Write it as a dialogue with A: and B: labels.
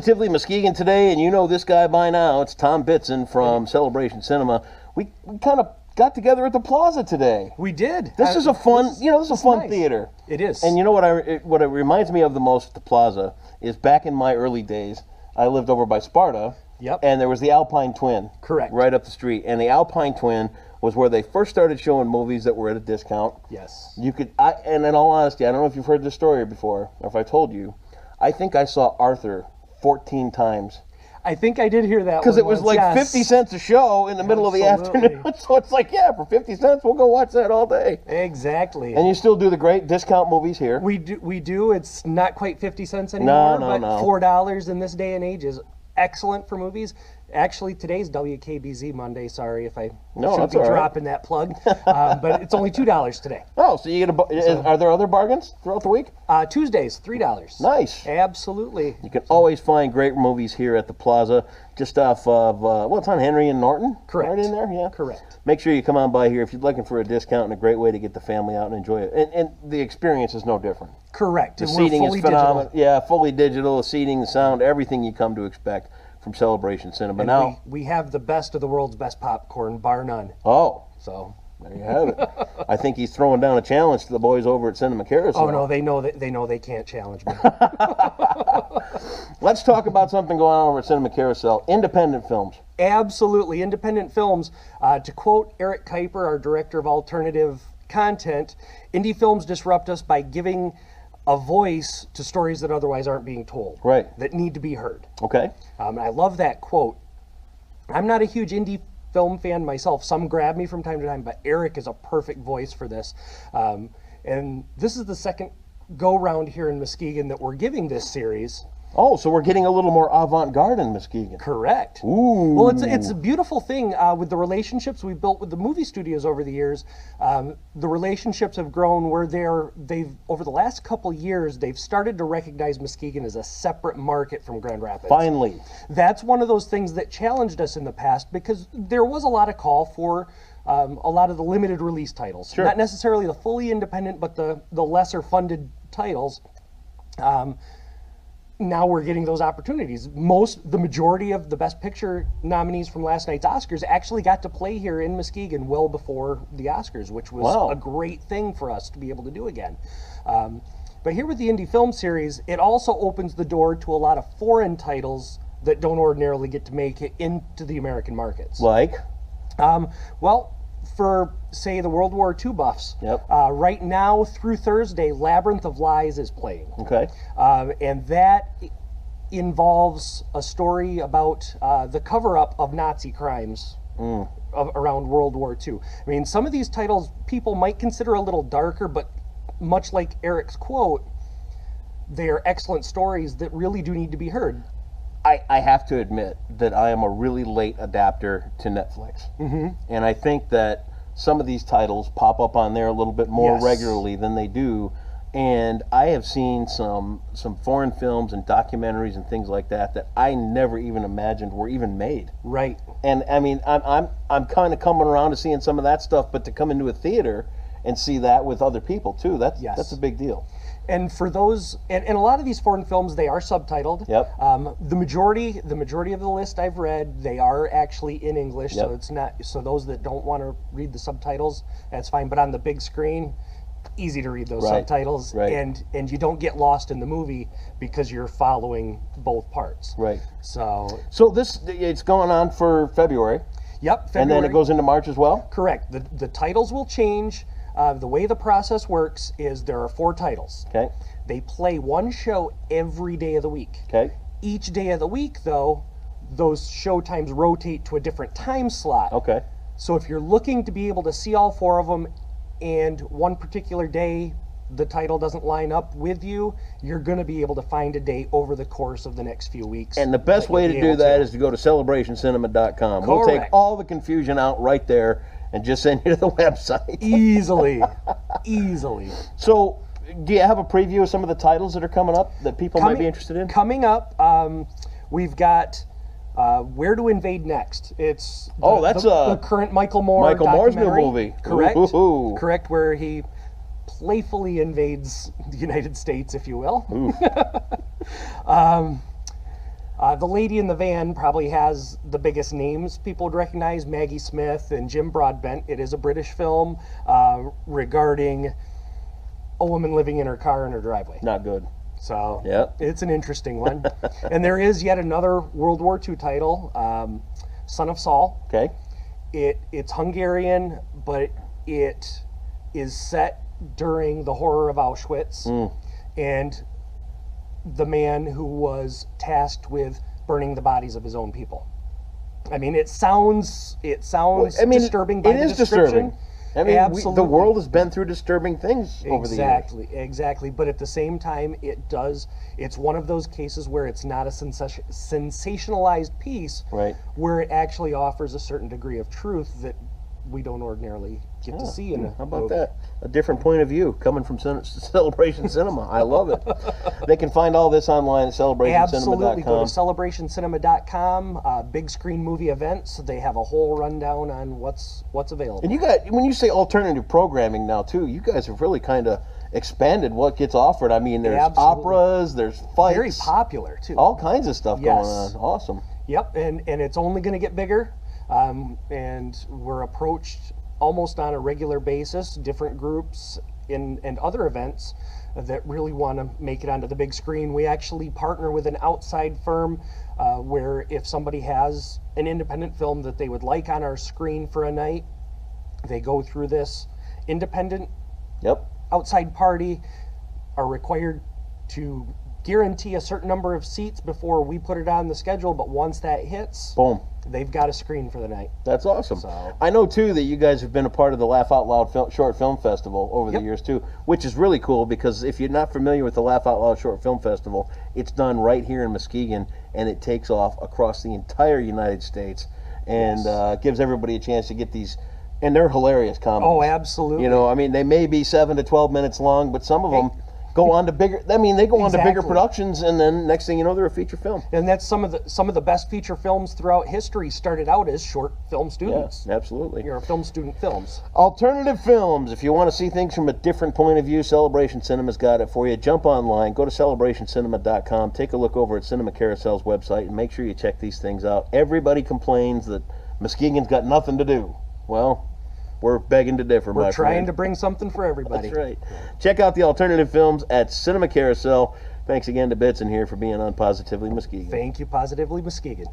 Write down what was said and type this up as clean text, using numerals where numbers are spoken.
A: Tivoli, Muskegon today, and you know this guy by now. It's Tom Bitson from Celebration Cinema. We kind of got together at the Plaza today.
B: We did.
A: This is a fun, this is a fun
B: nice.
A: theater.
B: It is.
A: And you know what it reminds me of the most at the Plaza is back in my early days, I lived over by Sparta.
B: Yep.
A: And there was the Alpine Twin.
B: Correct.
A: Right up the street. And the Alpine Twin was where they first started showing movies that were at a discount.
B: Yes.
A: And in all honesty, I don't know if you've heard this story before, or if I told you, I think I saw Arthur 14 times.
B: I think I did hear that
A: because it was like
B: yes.
A: 50 cents a show in the middle of the afternoon. So it's like, yeah, for 50 cents, we'll go watch that all day.
B: Exactly.
A: And you still do the great discount movies here.
B: We do. It's not quite 50 cents anymore, but $4 in this day and age is excellent for movies. Actually, today's WKBZ Monday. Sorry if I shouldn't be dropping that plug, but it's only $2 today.
A: Oh, so you get are there other bargains throughout the week?
B: Tuesdays, $3.
A: Nice.
B: Absolutely.
A: You can always find great movies here at the Plaza, just off of it's on Henry and Norton.
B: Correct.
A: Right in there, yeah.
B: Correct.
A: Make sure you come on by here if you're looking for a discount and a great way to get the family out and enjoy it. And the experience is no different.
B: Correct.
A: The seating is phenomenal. Yeah, fully digital. The seating, the sound, everything you come to expect from Celebration Cinema.
B: And now we have the best of the world's best popcorn, bar none.
A: Oh,
B: so
A: there you have it. I think he's throwing down a challenge to the boys over at Cinema Carousel.
B: Oh no, they know they can't challenge me.
A: Let's talk about something going on over at Cinema Carousel. Independent films.
B: Absolutely, independent films. To quote Eric Kuiper, our director of alternative content, indie films disrupt us by giving a voice to stories that otherwise aren't being told.
A: Right.
B: That need to be heard.
A: Okay.
B: I love that quote. I'm not a huge indie film fan myself. Some grab me from time to time, but Eric is a perfect voice for this. And this is the second go-round here in Muskegon that we're giving this series.
A: Oh, so we're getting a little more avant-garde in Muskegon.
B: Correct.
A: Ooh.
B: Well, it's a beautiful thing with the relationships we've built with the movie studios over the years. The relationships have grown where they've over the last couple years they've started to recognize Muskegon as a separate market from Grand Rapids.
A: Finally.
B: That's one of those things that challenged us in the past because there was a lot of call for a lot of the limited release titles.
A: Sure.
B: Not necessarily the fully independent, but the lesser funded titles. Now we're getting those opportunities. The majority of the Best Picture nominees from last night's Oscars actually got to play here in Muskegon well before the Oscars, which was a great thing for us to be able to do again. But here with the Indie Film Series, it also opens the door to a lot of foreign titles that don't ordinarily get to make it into the American markets.
A: Like?
B: Well, for, say, the World War II buffs,
A: yep.
B: Right now through Thursday, Labyrinth of Lies is playing.
A: Okay.
B: And that involves a story about the cover-up of Nazi crimes around World War II. I mean, some of these titles people might consider a little darker, but much like Eric's quote, they are excellent stories that really do need to be heard.
A: I have to admit that I am a really late adapter to Netflix. Mm-hmm. And I think that some of these titles pop up on there a little bit more regularly than they do. And I have seen some foreign films and documentaries and things like that I never even imagined were even made.
B: Right.
A: And I mean, I'm kind of coming around to seeing some of that stuff, but to come into a theater and see that with other people too, that's a big deal.
B: And for those, and a lot of these foreign films, they are subtitled.
A: Yep.
B: The majority of the list I've read, they are actually in English.
A: Yep.
B: So it's not. So those that don't want to read the subtitles, that's fine. But on the big screen, easy to read those subtitles, and you don't get lost in the movie because you're following both parts.
A: Right.
B: So
A: it's going on for February.
B: Yep. February.
A: And then it goes into March as well.
B: Correct. The titles will change. The way the process works is there are 4 titles.
A: Okay.
B: They play one show every day of the week.
A: Okay.
B: Each day of the week, though, those show times rotate to a different time slot.
A: Okay.
B: So if you're looking to be able to see all 4 of them and one particular day the title doesn't line up with you, you're going to be able to find a day over the course of the next few weeks.
A: And the best way to do that is to go to celebrationcinema.com. We'll take all the confusion out right there and just send you to the website.
B: Easily.
A: So, do you have a preview of some of the titles that are coming up that people might be interested in?
B: Coming up, we've got Where to Invade Next. It's the current Michael Moore's new
A: movie.
B: Correct.
A: Ooh.
B: Correct, where he playfully invades the United States, if you will. The Lady in the Van probably has the biggest names people would recognize, Maggie Smith and Jim Broadbent. It is a British film regarding a woman living in her car in her driveway.
A: Not good.
B: So
A: yep.
B: It's an interesting one. And there is yet another World War II title, Son of Saul.
A: Okay.
B: It's Hungarian, but it is set during the horror of Auschwitz. And the man who was tasked with burning the bodies of his own people. I mean, it sounds disturbing by the description.
A: Disturbing. I mean,
B: Absolutely.
A: The world has been through disturbing things over the years.
B: Exactly. But at the same time, it's one of those cases where it's not a sensationalized piece,
A: right,
B: where it actually offers a certain degree of truth that we don't ordinarily get to see in a
A: How about
B: movie.
A: that? A different point of view coming from Celebration Cinema. I love it. They can find all this online at celebrationcinema.com.
B: Absolutely. Go to celebrationcinema.com, big screen movie events. They have a whole rundown on what's available.
A: And when you say alternative programming now too, you guys have really kind of expanded what gets offered. I mean, there's operas, there's fights.
B: Very popular too.
A: All kinds of stuff going on. Awesome.
B: Yep, and it's only going to get bigger. And we're approached almost on a regular basis, different groups and other events that really want to make it onto the big screen. We actually partner with an outside firm where if somebody has an independent film that they would like on our screen for a night, they go through this independent outside party, are required to guarantee a certain number of seats before we put it on the schedule, but once that hits,
A: boom,
B: they've got a screen for the night.
A: That's awesome.
B: So,
A: I know too that you guys have been a part of the Laugh Out Loud Short Film Festival over the years too, which is really cool because if you're not familiar with the Laugh Out Loud Short Film Festival, it's done right here in Muskegon and it takes off across the entire United States and gives everybody a chance to get these, and they're hilarious comedies.
B: Oh, absolutely.
A: You know, I mean, they may be 7 to 12 minutes long, but some of them go on to bigger. I mean, they go on to bigger productions, and then next thing you know, they're a feature film.
B: And that's some of the best feature films throughout history started out as short film students.
A: Yeah, absolutely.
B: You're film student films.
A: Alternative films. If you want to see things from a different point of view, Celebration Cinema's got it for you. Jump online, go to celebrationcinema.com, take a look over at Cinema Carousel's website, and make sure you check these things out. Everybody complains that Muskegon's got nothing to do. Well, we're begging to differ,
B: We're trying to bring something for everybody.
A: That's right. Check out the alternative films at Cinema Carousel. Thanks again to Bitson here for being on Positively Muskegon.
B: Thank you, Positively Muskegon.